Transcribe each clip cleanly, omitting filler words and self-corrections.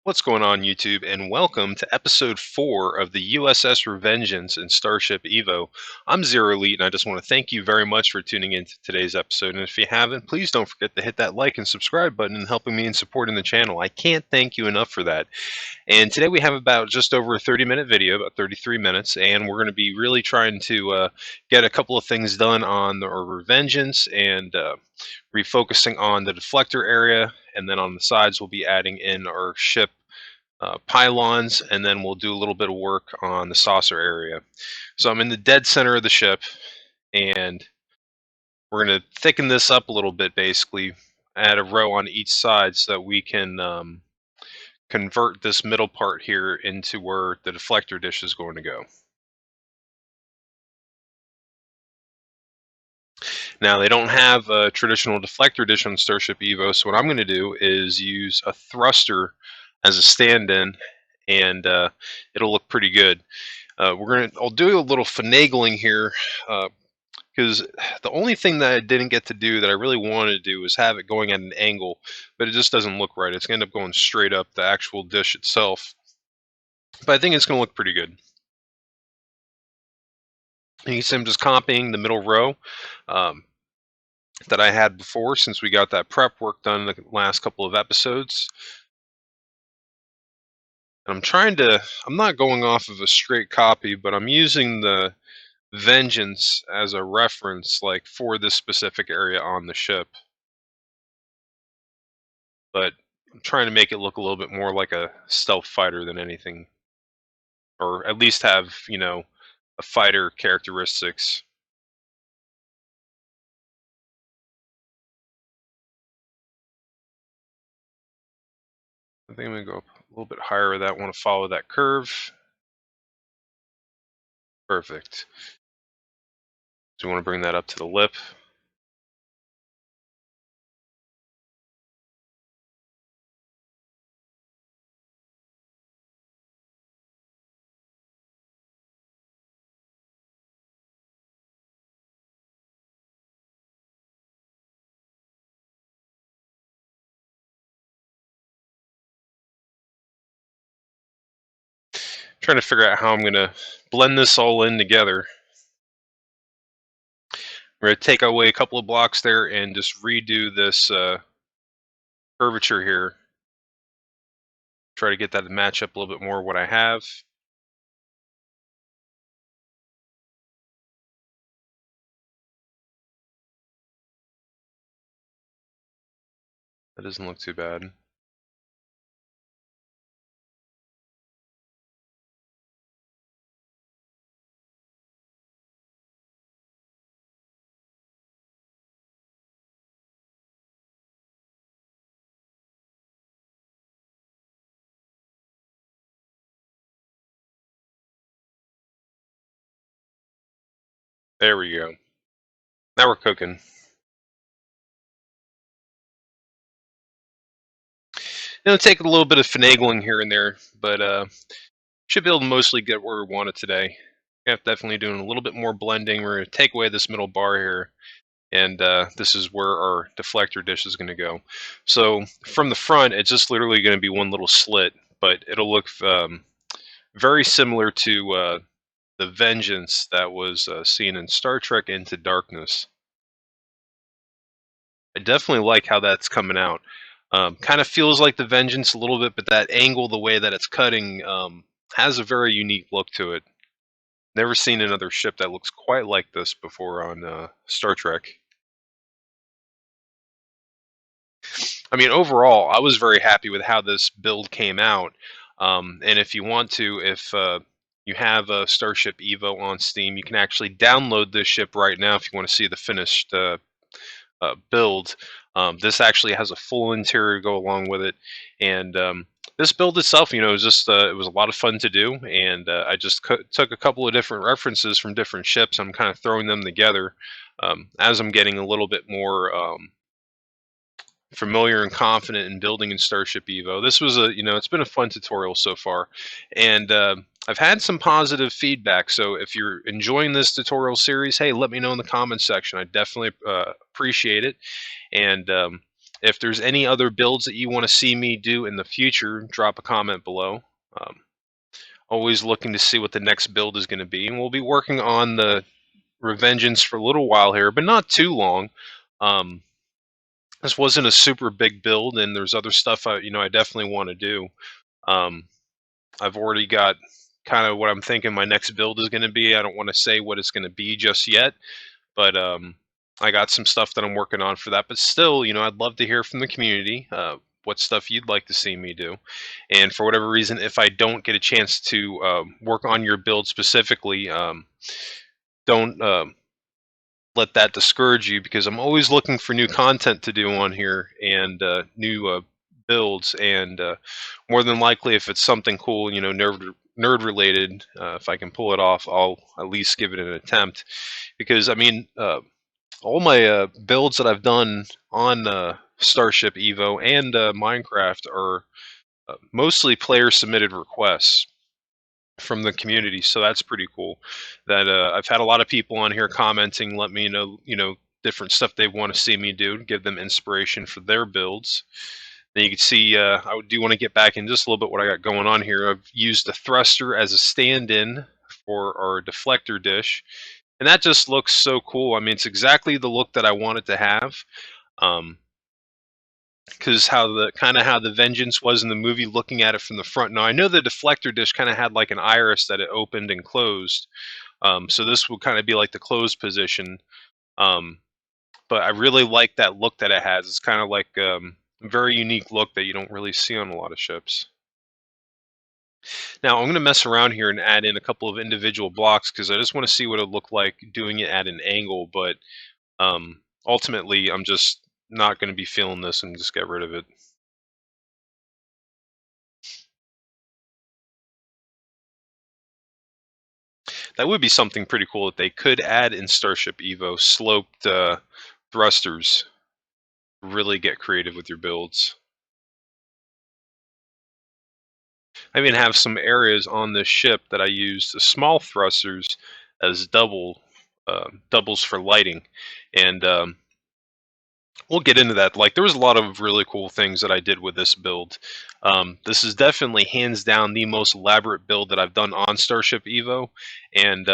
What's going on, YouTube, and welcome to episode 4 of the U.S.S. Revengeance in Starship Evo. I'm Zero Elite, and I just want to thank you very much for tuning into today's episode. And if you haven't, please don't forget to hit that like and subscribe button and helping me in supporting the channel. I can't thank you enough for that. And today we have about just over a 30-minute video, about 33 minutes, and we're going to be really trying to get a couple of things done on our Revengeance and refocusing on the deflector area, and then on the sides we'll be adding in our ship pylons, and then we'll do a little bit of work on the saucer area. So I'm in the dead center of the ship, and we're going to thicken this up a little bit, basically add a row on each side so that we can convert this middle part here into where the deflector dish is going to go. Now, they don't have a traditional deflector dish on Starship Evo, so what I'm going to do is use a thruster as a stand-in, and it'll look pretty good. I'll do a little finagling here, because the only thing that I didn't get to do that I really wanted to do was have it going at an angle, but it just doesn't look right. It's going to end up going straight up the actual dish itself, but I think it's going to look pretty good. You can see I'm just copying the middle row that I had before, since we got that prep work done in the last couple of episodes. And I'm not going off of a straight copy, but I'm using the Vengeance as a reference, like, for this specific area on the ship. But I'm trying to make it look a little bit more like a stealth fighter than anything, or at least have, a fighter characteristics. I think I'm gonna go up a little bit higher with that. Want to follow that curve. Perfect. So we want to bring that up to the lip. Trying to figure out how I'm gonna blend this all in together. We're gonna take away a couple of blocks there and just redo this curvature here. Try to get that to match up a little bit more what I have. That doesn't look too bad. There we go. Now we're cooking. It'll take a little bit of finagling here and there, but should be able to mostly get where we want it today. Definitely doing a little bit more blending. We're going to take away this middle bar here, and this is where our deflector dish is going to go. So from the front, it's just literally going to be one little slit, but it'll look very similar to the Vengeance that was seen in Star Trek Into Darkness. I definitely like how that's coming out. Kind of feels like the Vengeance a little bit, but that angle, the way that it's cutting, has a very unique look to it. Never seen another ship that looks quite like this before on Star Trek. I mean, overall, I was very happy with how this build came out. And if you want to, if you have a Starship Evo on Steam, you can actually download this ship right now if you want to see the finished build. This actually has a full interior to go along with it, and this build itself, is just it was a lot of fun to do, and I just took a couple of different references from different ships. I'm kind of throwing them together as I'm getting a little bit more familiar and confident in building in Starship Evo. This was it's been a fun tutorial so far, and I've had some positive feedback. So if you're enjoying this tutorial series, hey, let me know in the comments section. I definitely appreciate it. And If there's any other builds that you want to see me do in the future, drop a comment below. Um, Always looking to see what the next build is going to be, and we'll be working on the Revengeance for a little while here, but not too long. Um, this wasn't a super big build, and there's other stuff I definitely want to do. Um, I've already got kind of what I'm thinking my next build is going to be. I don't want to say what it's going to be just yet, but I got some stuff that I'm working on for that. But still, I'd love to hear from the community what stuff you'd like to see me do. And for whatever reason, if I don't get a chance to work on your build specifically, don't let that discourage you, because I'm always looking for new content to do on here and new builds. And more than likely, if it's something cool, nerd related, if I can pull it off, I'll at least give it an attempt. Because I mean, all my builds that I've done on Starship Evo and Minecraft are mostly player submitted requests from the community, so that's pretty cool. That I've had a lot of people on here commenting, let me know, different stuff they want to see me do, give them inspiration for their builds. Then you can see do want to get back in just a little bit what I got going on here. I've used the thruster as a stand-in for our deflector dish, and that just looks so cool. I mean, it's exactly the look that I wanted to have. Because how the Vengeance was in the movie, looking at it from the front. Now I know the deflector dish kind of had like an iris that it opened and closed, so this would kind of be like the closed position. Um, but I really like that look that it has. It's kind of like a very unique look that you don't really see on a lot of ships. Now I'm going to mess around here and add in a couple of individual blocks because I just want to see what it looked like doing it at an angle. But ultimately, I'm just not going to be feeling this and just get rid of it. That would be something pretty cool that they could add in Starship Evo. Sloped thrusters. Really get creative with your builds. I even have some areas on this ship that I use the small thrusters as doubles for lighting, and we'll get into that. Like, there was a lot of really cool things that I did with this build. This is definitely hands down the most elaborate build that I've done on Starship Evo, and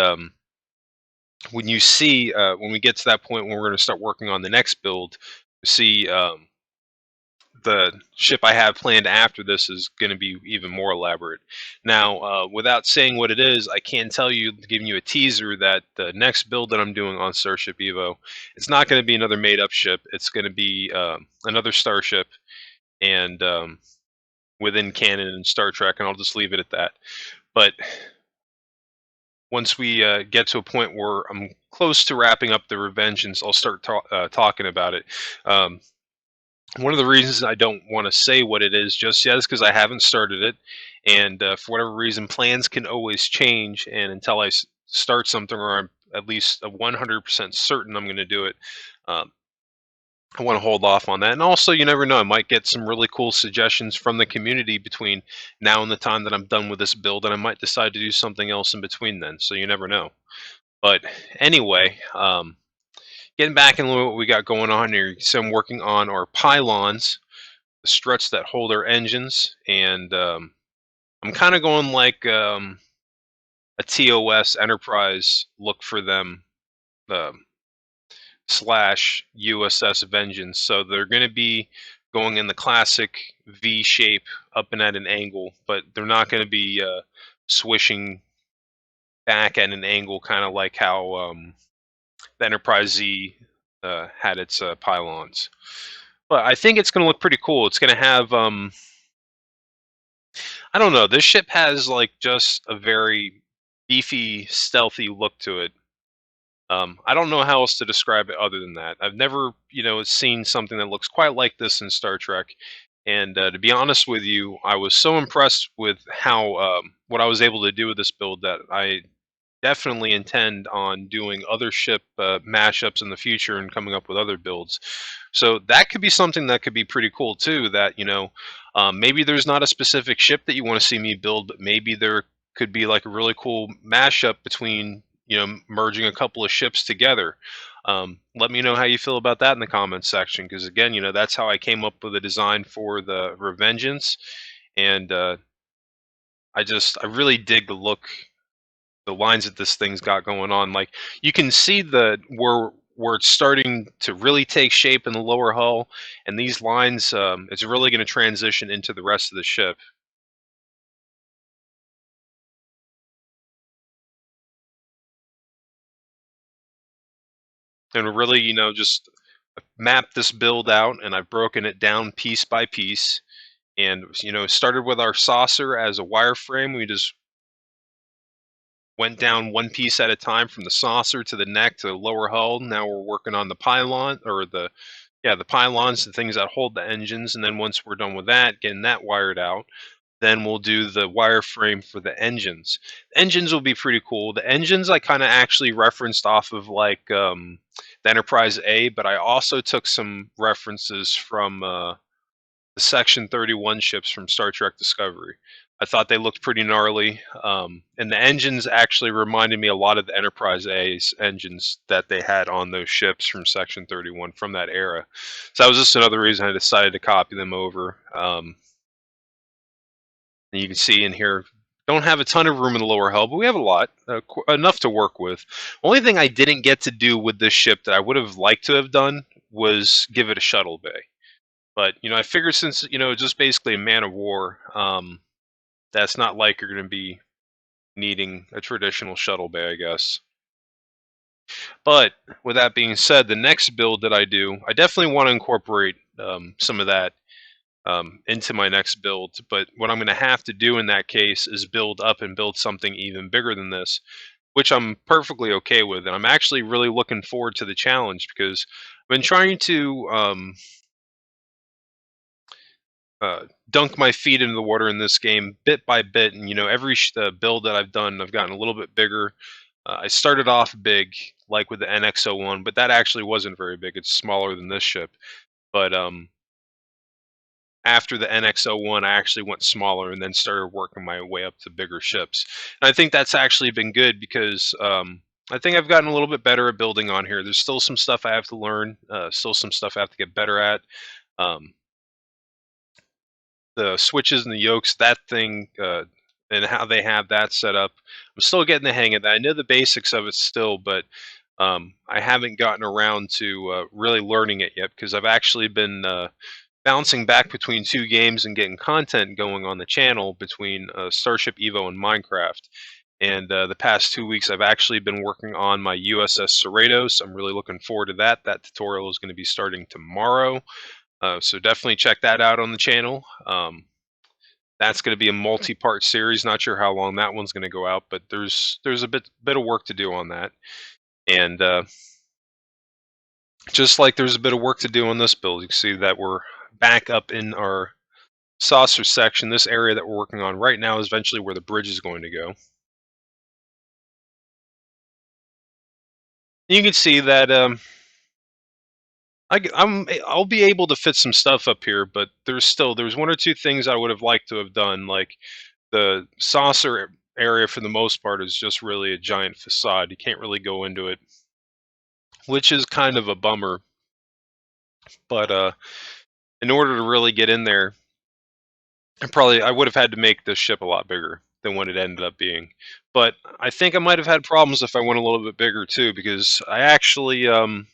when you see when we get to that point when we're going to start working on the next build, see the ship I have planned after this is going to be even more elaborate. Now, without saying what it is, I can tell you, giving you a teaser, that the next build that I'm doing on Starship Evo, it's not going to be another made-up ship. It's going to be another starship, and within canon and Star Trek, and I'll just leave it at that. But once we get to a point where I'm close to wrapping up the Revengeance, I'll start talking about it. One of the reasons I don't want to say what it is just yet is because I haven't started it, and for whatever reason, plans can always change. And until I start something, or I'm at least 100% certain I'm going to do it, um, I want to hold off on that. And also, you never know, I might get some really cool suggestions from the community between now and the time that I'm done with this build, and I might decide to do something else in between then. So you never know. But anyway, getting back into what we got going on here, so I'm working on our pylons, the struts that hold our engines, and I'm kind of going like a TOS Enterprise look for them, um, slash U.S.S. Vengeance. So they're going to be going in the classic V shape, up and at an angle, but they're not going to be swishing back at an angle, kind of like how the Enterprise Z had its pylons. But I think it's going to look pretty cool. It's going to have I don't know. This ship has like just a very beefy, stealthy look to it. I don't know how else to describe it other than that. I've never, seen something that looks quite like this in Star Trek. And to be honest with you, I was so impressed with how what I was able to do with this build that I definitely intend on doing other ship mashups in the future and coming up with other builds. So that could be something that could be pretty cool too. That maybe there's not a specific ship that you want to see me build, but maybe there could be like a really cool mashup between merging a couple of ships together. Let me know how you feel about that in the comments section, because again, that's how I came up with a design for the Revengeance, and I really dig the lines that this thing's got going on. Like, you can see the where it's starting to really take shape in the lower hull, and these lines, it's really going to transition into the rest of the ship. And really, just map this build out, and I've broken it down piece by piece. And started with our saucer as a wireframe. We just went down one piece at a time from the saucer to the neck to the lower hull. Now we're working on the pylon, or the pylons, the things that hold the engines. And then once we're done with that, getting that wired out, then we'll do the wireframe for the engines. Engines will be pretty cool. The engines I kind of actually referenced off of like the Enterprise A, but I also took some references from the Section 31 ships from Star Trek Discovery. I thought they looked pretty gnarly, and the engines actually reminded me a lot of the Enterprise A's engines that they had on those ships from Section 31 from that era. So that was just another reason I decided to copy them over. And you can see in here, don't have a ton of room in the lower hull, but we have a lot, enough to work with. Only thing I didn't get to do with this ship that I would have liked to have done was give it a shuttle bay. But I figured, since it's just basically a man of war, that's not like you're going to be needing a traditional shuttle bay, I guess. But with that being said, the next build that I do, I definitely want to incorporate some of that into my next build. But what I'm going to have to do in that case is build up and build something even bigger than this, which I'm perfectly okay with. And I'm actually really looking forward to the challenge, because I've been trying to dunk my feet into the water in this game bit by bit. And every build that I've done, I've gotten a little bit bigger. I started off big, like with the NX-01, but that actually wasn't very big. It's smaller than this ship. But after the NX-01, I actually went smaller and then started working my way up to bigger ships. And I think that's actually been good, because I think I've gotten a little bit better at building on here. There's still some stuff I have to learn, still some stuff I have to get better at. Um, the switches and the yokes, that thing, and how they have that set up. I'm still getting the hang of that. I know the basics of it still, but I haven't gotten around to really learning it yet, because I've actually been bouncing back between two games and getting content going on the channel between Starship Evo and Minecraft. And the past 2 weeks, I've actually been working on my U.S.S. Cerritos. I'm really looking forward to that. That tutorial is going to be starting tomorrow. So definitely check that out on the channel. That's going to be a multi-part series. Not sure how long that one's going to go out, but there's a bit of work to do on that. And just like there's a bit of work to do on this build, you can see that we're back up in our saucer section. This area that we're working on right now is eventually where the bridge is going to go. You can see that I'll be able to fit some stuff up here, but there's one or two things I would have liked to have done. Like, the saucer area for the most part is just really a giant facade. You can't really go into it, which is kind of a bummer. But in order to really get in there, I would have had to make this ship a lot bigger than what it ended up being. But I think I might have had problems if I went a little bit bigger too, because I actually,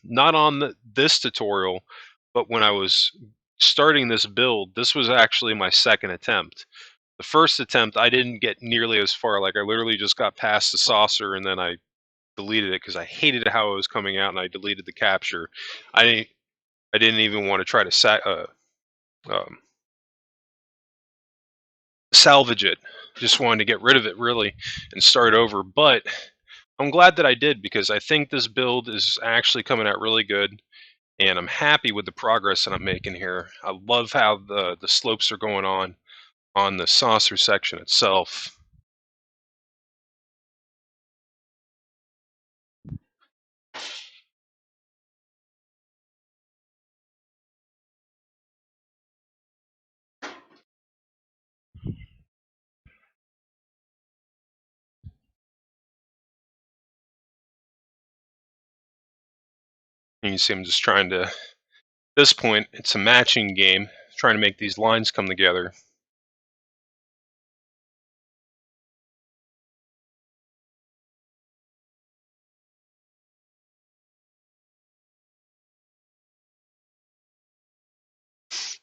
not on this tutorial, but when I was starting this build, this was actually my second attempt. The first attempt, I didn't get nearly as far. Like, I literally just got past the saucer, and then I deleted it because I hated how it was coming out, and I deleted the capture. I I didn't even want to try to um, salvage it. Just wanted to get rid of it, really, and start over. But I'm glad that I did, because I think this build is actually coming out really good, and I'm happy with the progress that I'm making here. I love how the slopes are going on the saucer section itself. And you see I'm just trying to, at this point, it's a matching game, trying to make these lines come together.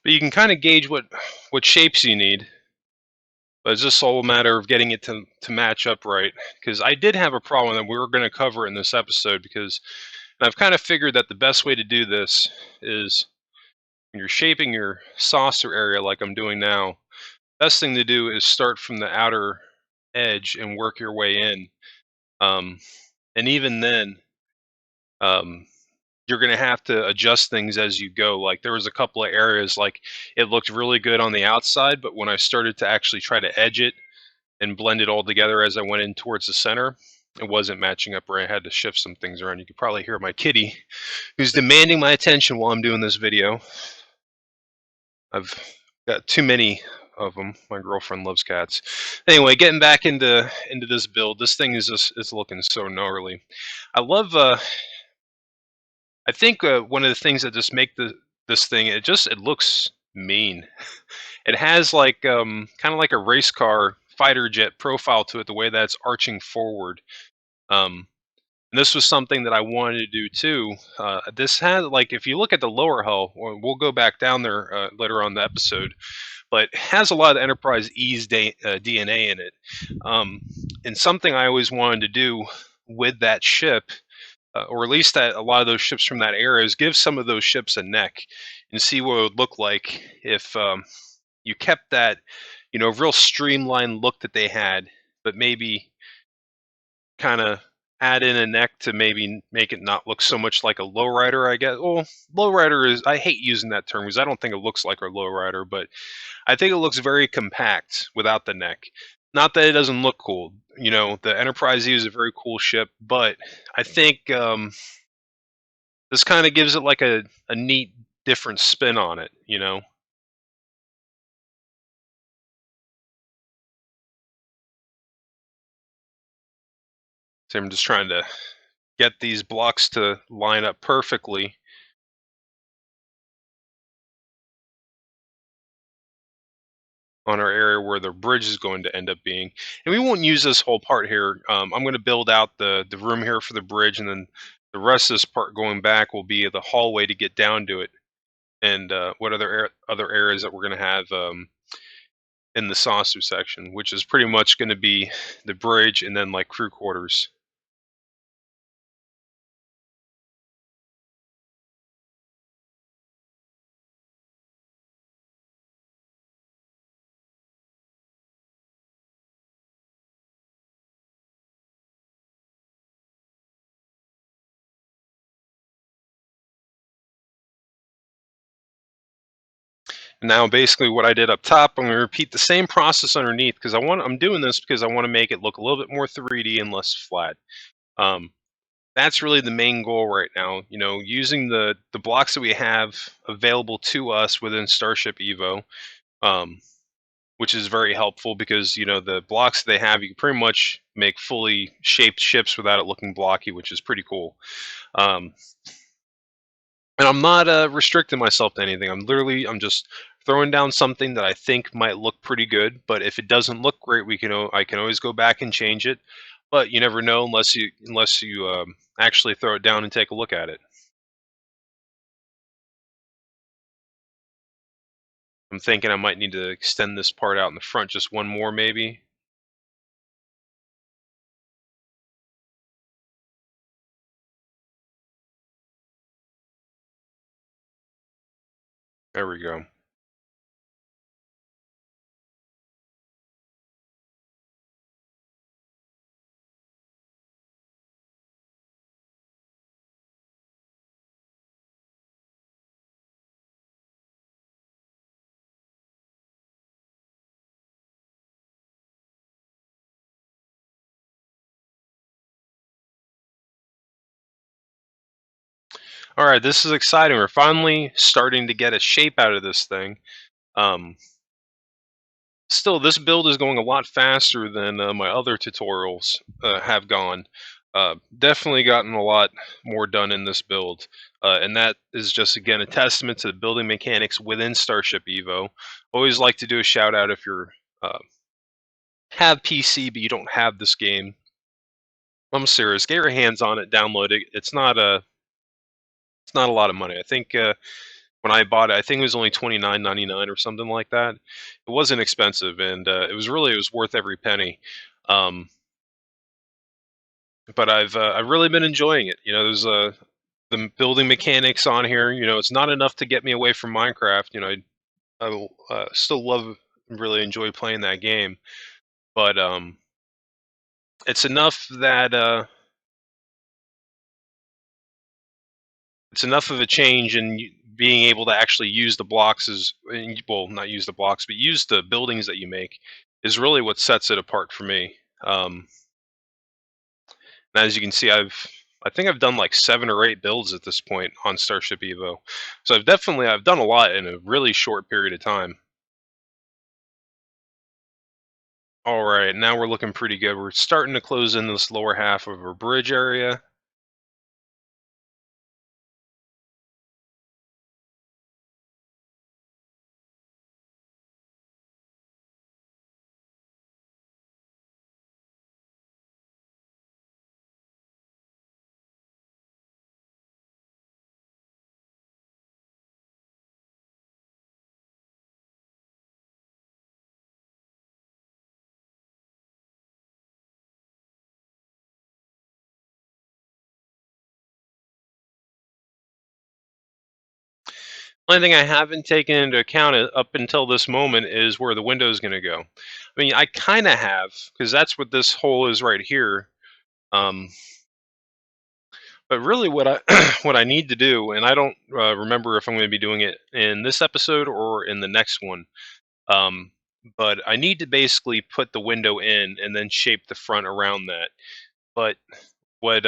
But you can kind of gauge what shapes you need. But it's just all a matter of getting it to match up right. Because I did have a problem that we were going to cover in this episode. Because and I've kind of figured that the best way to do this is when you're shaping your saucer area like I'm doing now. Best thing to do is start from the outer edge and work your way in. Um, and even then, um, you're going to have to adjust things as you go. Like there was a couple of areas like it looked really good on the outside, but when I started to actually try to edge it and blend it all together as I went in towards the center, it wasn't matching up where I had to shift some things around. You could probably hear my kitty who's demanding my attention while I'm doing this video. I've got too many of them. My girlfriend loves cats. Anyway, getting back into this build, this thing is looking so gnarly. I love I think one of the things that just make this thing it looks mean. It has like kind of like a race car fighter jet profile to it, the way that it's arching forward. Um, and this was something that I wanted to do too. This had like if you look at the lower hull, we'll go back down there later on the episode, but it has a lot of Enterprise E's DNA in it. And something I always wanted to do with that ship or at least that a lot of those ships from that era is give some of those ships a neck and see what it would look like if you kept that, real streamlined look that they had, but maybe kind of add in a neck to maybe make it not look so much like a lowrider, I guess. Well, lowrider is, I hate using that term because I don't think it looks like a lowrider, but I think it looks very compact without the neck. Not that it doesn't look cool. The Enterprise E is a very cool ship, but I think this kind of gives it like a neat, different spin on it. So I'm just trying to get these blocks to line up perfectly on our area where the bridge is going to end up being. And we won't use this whole part here. I'm going to build out the room here for the bridge, and then the rest of this part going back will be the hallway to get down to it, and what other areas that we're going to have in the saucer section, which is pretty much going to be the bridge and then like crew quarters. Now, basically, what I did up top, I'm going to repeat the same process underneath because I'm doing this because I want to make it look a little bit more 3D and less flat. Um, that's really the main goal right now. Using the blocks that we have available to us within Starship Evo, um, which is very helpful because the blocks they have, you can pretty much make fully shaped ships without it looking blocky, which is pretty cool. Um, and I'm not restricting myself to anything. I'm just throwing down something that I think might look pretty good. But if it doesn't look great, I can always go back and change it. But you never know unless you actually throw it down and take a look at it. I'm thinking I might need to extend this part out in the front just one more, maybe. There we go. All right, this is exciting. We're finally starting to get a shape out of this thing. Um, Still, this build is going a lot faster than my other tutorials have gone. Definitely gotten a lot more done in this build, and that is just again a testament to the building mechanics within Starship Evo. Always like to do a shout out if you're uh, have PC but you don't have this game. I'm serious. Get your hands on it. Download it. It's not a lot of money. I think when I bought it, I think it was only 29.99 or something like that. It wasn't expensive, and it was worth every penny. Um, but I've really been enjoying it. You know, there's the building mechanics on here. You know, it's not enough to get me away from Minecraft. You know, I still love, really enjoy playing that game, but it's enough that it's enough of a change in being able to actually use the blocks is well, not use the blocks, but use the buildings that you make is really what sets it apart for me. Um, and as you can see, I think I've done like 7 or 8 builds at this point on Starship Evo, so I've done a lot in a really short period of time. All right, now we're looking pretty good. We're starting to close in this lower half of our bridge area. Only thing I haven't taken into account up until this moment is where the window is going to go. I mean, I kind of have because that's what this hole is right here. Um, but really, what I what I need to do, and I don't remember if I'm going to be doing it in this episode or in the next one. Um, but I need to basically put the window in and then shape the front around that. But what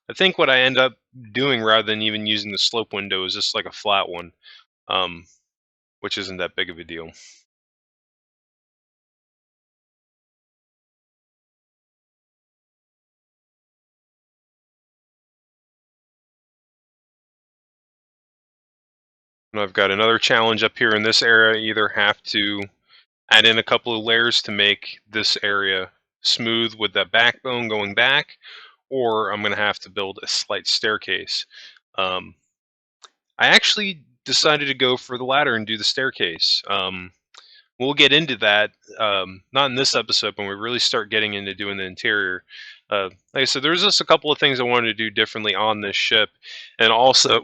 I think what I end up doing rather than even using the slope window is just like a flat one, um, which isn't that big of a deal. And I've got another challenge up here in this area. Either have to add in a couple of layers to make this area smooth with that backbone going back, or I'm going to have to build a slight staircase. Um, I actually decided to go for the latter and do the staircase. We'll get into that, not in this episode, but when we really start getting into doing the interior. Like I said, there's just a couple of things I wanted to do differently on this ship, and also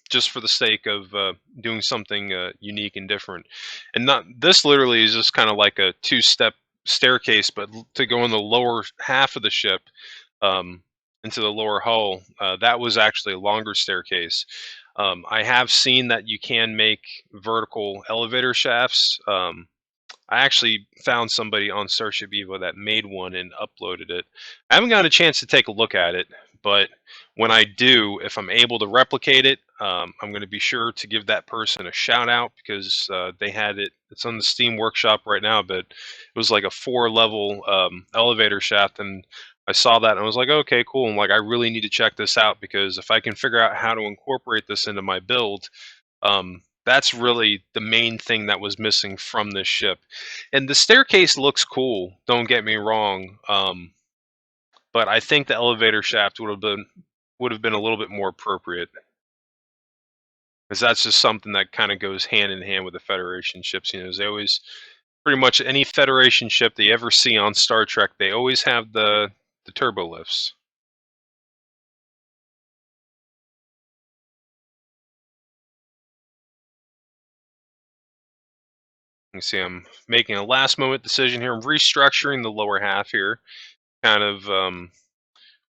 just for the sake of doing something unique and different. And not this literally is just kind of like a 2-step staircase, but to go in the lower half of the ship um, into the lower hull, that was actually a longer staircase. I have seen that you can make vertical elevator shafts. I actually found somebody on Starship Evo that made one and uploaded it. I haven't gotten a chance to take a look at it, but when I do, if I'm able to replicate it, I'm going to be sure to give that person a shout out because they had it. It's on the Steam Workshop right now, but it was like a 4-level elevator shaft, and I saw that and I was like, okay, cool. I'm like, I really need to check this out because if I can figure out how to incorporate this into my build, that's really the main thing that was missing from this ship. And the staircase looks cool, don't get me wrong. But I think the elevator shaft would have been a little bit more appropriate. Because that's just something that kind of goes hand in hand with the Federation ships. You know, they always pretty much any Federation ship that you ever see on Star Trek, they always have the turbo lifts. You see, I'm making a last moment decision here. I'm restructuring the lower half here, kind of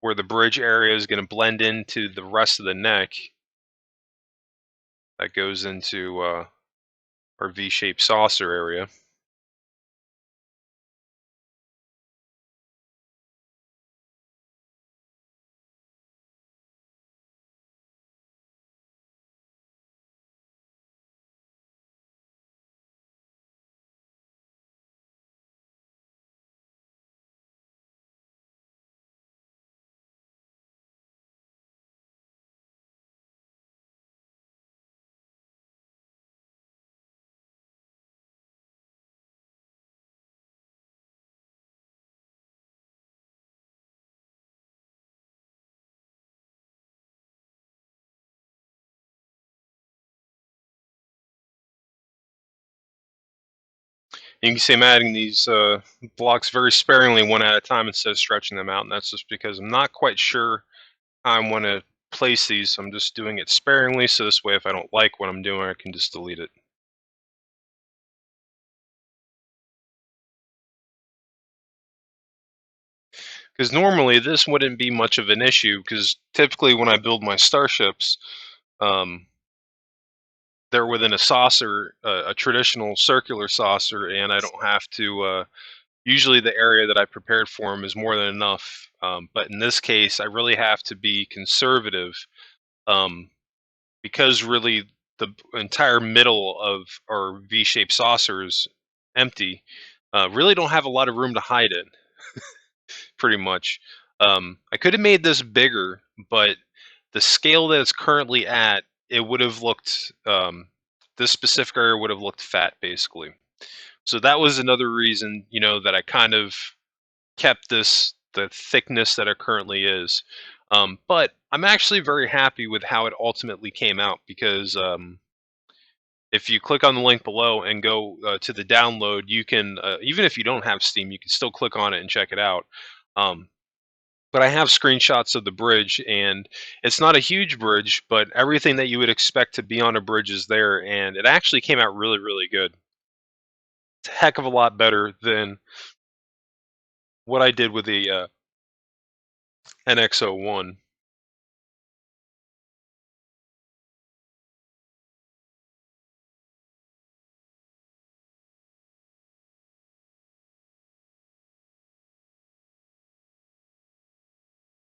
where the bridge area is going to blend into the rest of the neck that goes into our V-shaped saucer area. You can see I'm adding these blocks very sparingly, one at a time, instead of stretching them out, and that's just because I'm not quite sure how I want to place these. So I'm just doing it sparingly, so this way, if I don't like what I'm doing, I can just delete it. Because normally this wouldn't be much of an issue, because typically when I build my starships, um, they're within a saucer, a traditional circular saucer, and I don't have to. Usually, the area that I prepared for them is more than enough. But in this case, I really have to be conservative, um, because really the entire middle of our V-shaped saucer is empty. Really, don't have a lot of room to hide in. Pretty much. I could have made this bigger, but the scale that it's currently at, it would have looked. This specific area would have looked fat, basically. So that was another reason, that I kind of kept this the thickness that it currently is. But I'm actually very happy with how it ultimately came out, because if you click on the link below and go to the download, you can, even if you don't have Steam, you can still click on it and check it out. Um, but I have screenshots of the bridge, and it's not a huge bridge, but everything that you would expect to be on a bridge is there, and it actually came out really, really good. It's a heck of a lot better than what I did with the NX-01.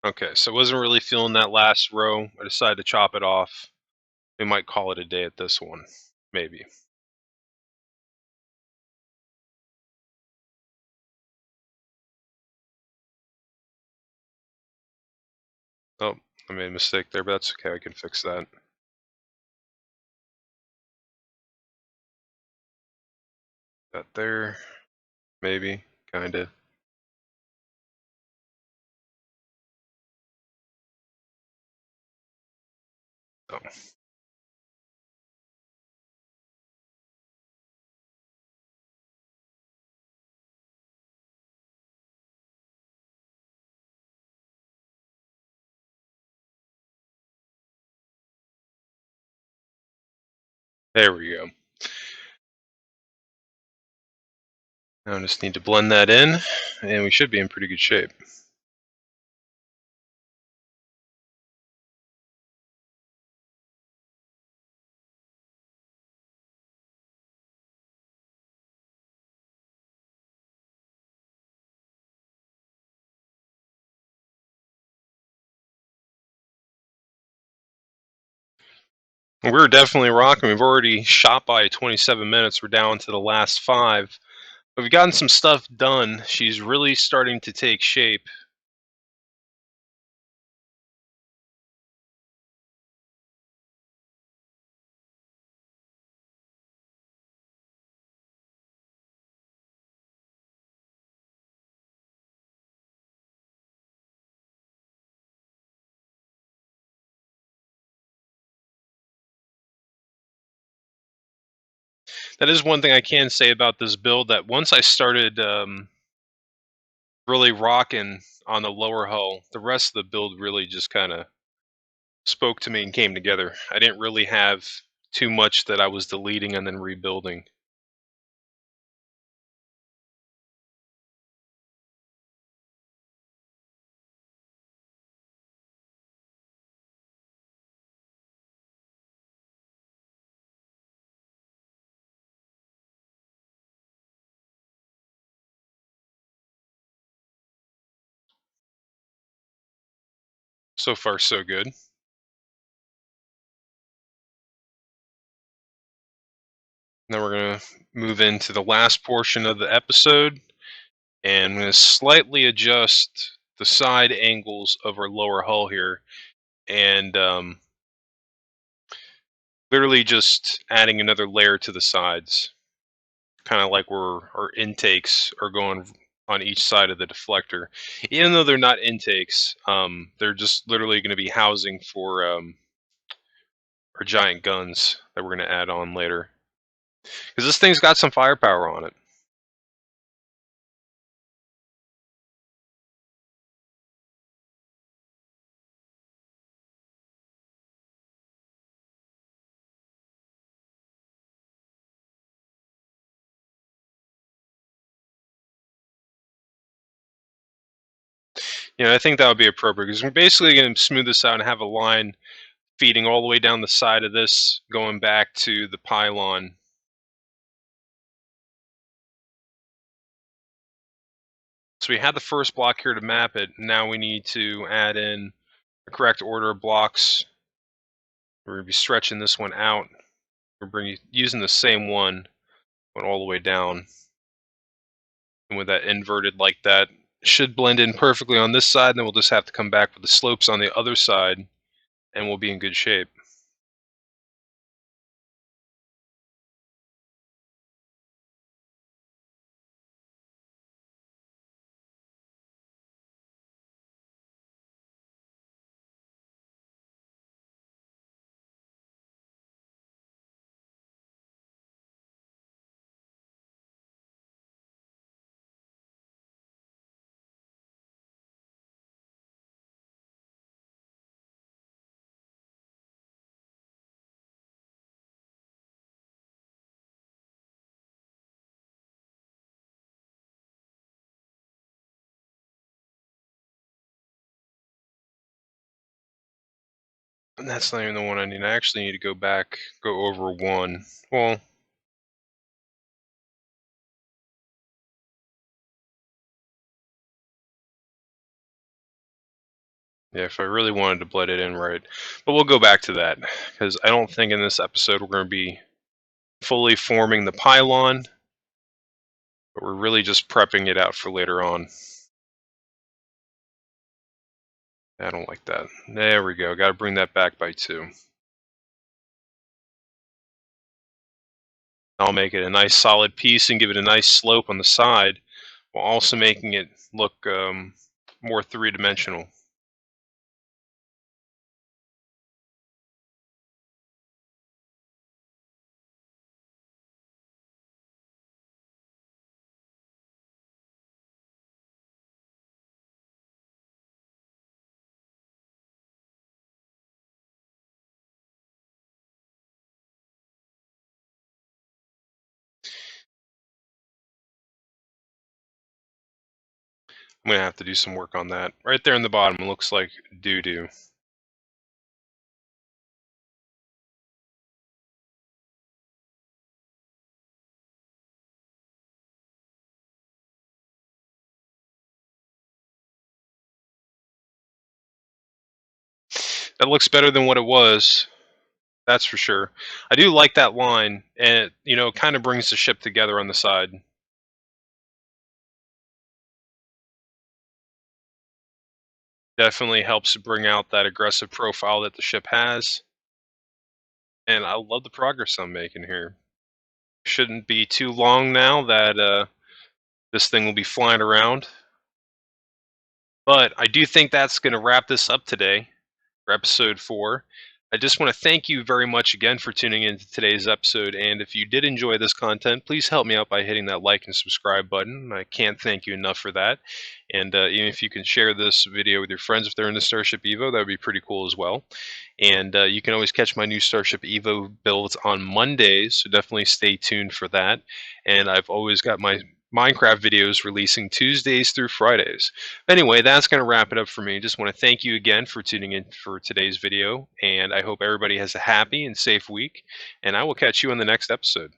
Okay, so I wasn't really feeling that last row. I decided to chop it off. We might call it a day at this one, maybe. Oh, I made a mistake there, but that's okay. I can fix that. That there, maybe, kinda. Oh, there we go. Now I just need to blend that in, and we should be in pretty good shape. We're definitely rocking. We've already shot by 27 minutes. We're down to the last 5. But we've gotten some stuff done. She's really starting to take shape. That is one thing I can say about this build, that once I started really rocking on the lower hull, the rest of the build really just kind of spoke to me and came together. I didn't really have too much that I was deleting and then rebuilding. So far, so good. Now we're going to move into the last portion of the episode, and I'm going to slightly adjust the side angles of our lower hull here, and literally just adding another layer to the sides, kind of like where our intakes are going on each side of the deflector. Even though they're not intakes, they're just literally going to be housing for our giant guns that we're going to add on later. Because this thing's got some firepower on it. I think that would be appropriate because we're basically going to smooth this out and have a line feeding all the way down the side of this, going back to the pylon. So we had the first block here to map it. Now we need to add in the correct order of blocks. We're going to be stretching this one out. Using the same one, going all the way down. And with that inverted like that, should blend in perfectly on this side. Then we'll just have to come back with the slopes on the other side, and we'll be in good shape. And that's not even the one I need. I actually need to go over one. Well, yeah, if I really wanted to blend it in right. But we'll go back to that because I don't think in this episode we're going to be fully forming the pylon, but we're really just prepping it out for later on. I don't like that. There we go. Got to bring that back by 2. I'll make it a nice solid piece and give it a nice slope on the side while also making it look more three-dimensional. I'm going to have to do some work on that. Right there in the bottom, it looks like doo-doo. That looks better than what it was. That's for sure. I do like that line, and it kind of brings the ship together on the side. Definitely helps to bring out that aggressive profile that the ship has. And I love the progress I'm making here. Shouldn't be too long now that this thing will be flying around. But I do think that's going to wrap this up today for episode 4. I just want to thank you very much again for tuning in to today's episode. And if you did enjoy this content, please help me out by hitting that like and subscribe button. I can't thank you enough for that. And even if you can share this video with your friends if they're in the Starship Evo, that would be pretty cool as well. And you can always catch my new Starship Evo builds on Mondays, so definitely stay tuned for that. And I've always got my Minecraft videos releasing Tuesdays through Fridays. Anyway, that's going to wrap it up for me. Just want to thank you again for tuning in for today's video, and I hope everybody has a happy and safe week, and I will catch you on the next episode.